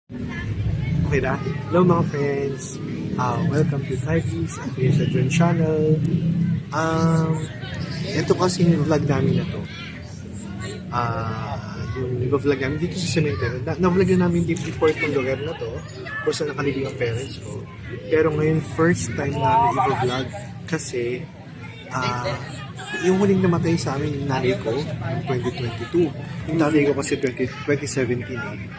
Okay na? Hello mga friends! Welcome to Typees at Here's a Dream Channel. Ito kasi yung vlog namin na to. Yung vlog namin dito sa cemetery. Na-vlog na namin dito before itong lugar na to. Kung saan nakalibing ang parents ko. Pero ngayon, first time namin i-vlog kasi yung huling namatay sa amin yung nanay ko, 2022. Yung nanay ko kasi 2017 eh.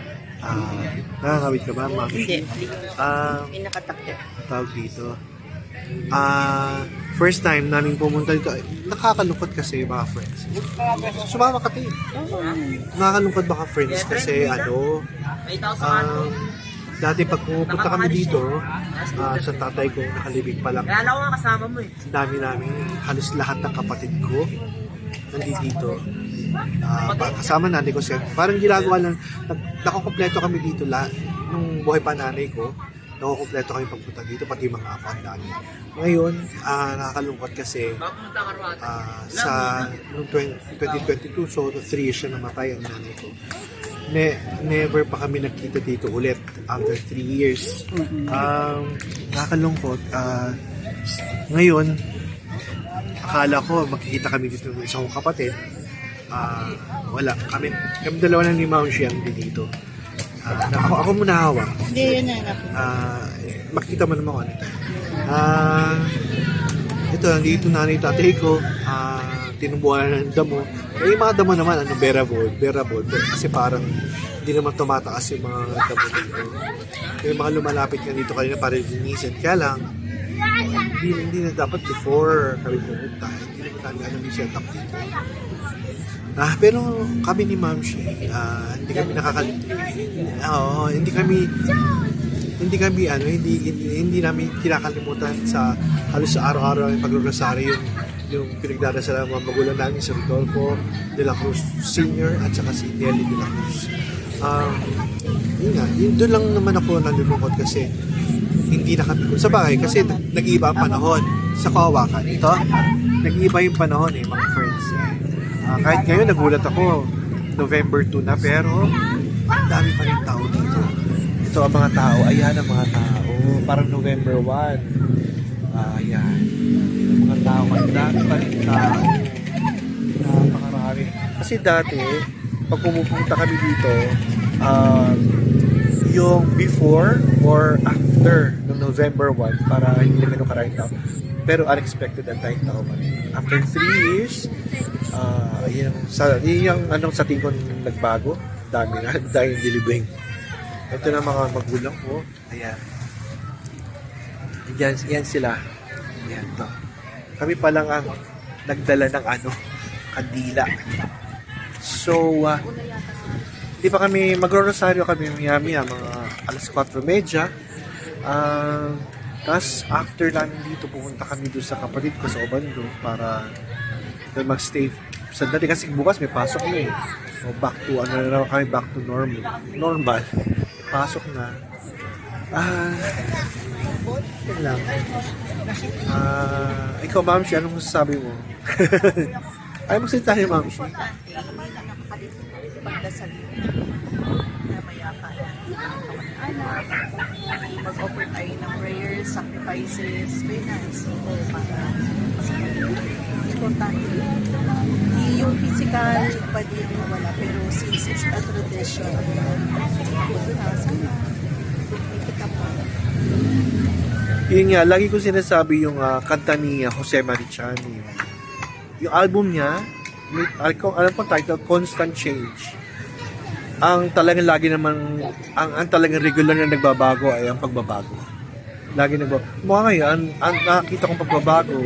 Nakakawit ka ba, ma'am? Hindi. Nakatakya. Tawag dito. First time namin pumunta dito. Nakakalungkot kasi mga friends. Sumama ka tayo. Nakakalungkot baka friends kasi dati pag pumunta kami dito, sa tatay ko, nakalibing pa lang. Kaya ako nga kasama mo eh. Dami namin, halos lahat ng kapatid ko nandito dito. Kasama nanay ko siya. Parang ginagawa lang, nakakompleto kami dito nung buhay pa nanay ko. Nakakompleto kami pagpunta dito, pati mga apo ang dami. Ngayon, nakakalungkot kasi noong 2022, so 3 years na namatay ang nanay ko. Never pa kami nagkita dito ulit after 3 years. Nakakalungkot. Ngayon, akala ko magkikita kami dito ng isang kapatid. Wala. Kami dalawa lang ni Ma'am Shian dito. Ako muna hawak. Hindi, yun na. Makita mo naman ako. Ito, nandito nanay tatay ko. Tinubuhan ng damo. Yung mga damo naman, bearable. Kasi parang hindi naman tumataas yung mga damo dito. Yung mga lumalapit ka dito kanina para linisin. Kaya lang, hindi na dapat before kami pumunta. Hindi naman namin set up dito. Pero kami ni Ma'am Shi, hindi kami hindi namin kinakalimutan sa halos sa araw-araw yung pagrorosaryo yung pinagdadasal ng mga magulang namin si Rodolfo de la Cruz Sr. at saka si Nelly de la Cruz. Doon lang naman ako nalulungkot kasi hindi na kami sa bagay kasi nag-iiba ang panahon sa Kawakan. Ito, nag-iiba yung panahon mga friends. Kahit ngayon nagulat ako, November 2 na, pero ang dami pa rin tao dito. Ito ang mga tao, ayan ang mga tao, parang November 1. Ayan, ang mga tao, ang dami pa rin tao. Napakarami. Kasi dati, pag pumupunta kami dito, yung before or after ng November 1, para hindi na ganun karaming tao. Pero unexpected ang tayong tao pa rin. After 3 years, yung sa tingin ko nagbago. Dami na, dahil dilibing. Ito na mga magulang ko. Ayan. Yan sila. Ayan to. Kami pa lang ang nagdala ng kandila. So, di pa kami magro-rosaryo kami maya-maya, mga alas 4:30. Tapos after namin dito, pupunta kami doon sa kapatid ko sa Obando para mag-stay sandali kasi bukas may pasok na eh. So back to normal. Pasok na. Yun lang. Ikaw, Ma'am Shi, anong masasabi mo? Ay, magsalita ni Ma'am Shi. Pagdasal na mayapan. Mag-offer tayo ng prayers, sacrifices, penance, para importante. Yung physical, pwede yung mawala, pero since it's a tradition, sana, kita po. Yun nga, lagi ko sinasabi yung kanta ni Jose Marichan. Yung album niya, alam ko title, Constant Change. Ang talagang lagi naman, ang talagang regular na nagbabago ay ang pagbabago. Lagi nagbabago. Mukha ngayon, ang nakakita kong pagbabago,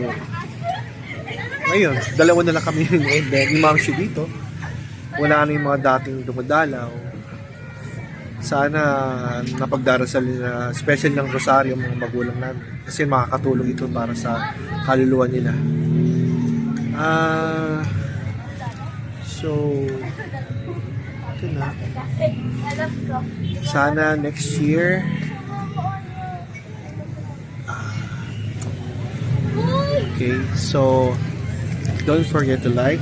ngayon, dalawa na lang kami ni Ma'am Shi dito. Wala na yung mga dating dumadalaw. Sana napagdarasal na special ng rosaryo mga magulang namin. Kasi makakatulong ito para sa kaluluwa nila. So, ito na. Sana next year okay, so don't forget to like,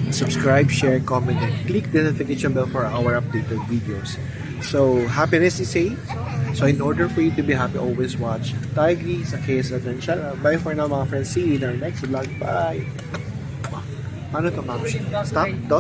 subscribe, share, comment, and click the notification bell for our updated videos. So, happiness is safe. So, in order for you to be happy, always watch Tigri sa KS Adventure. Bye for now, mga friends. See you in our next vlog. Bye! Ano to, ma'am? Stop to?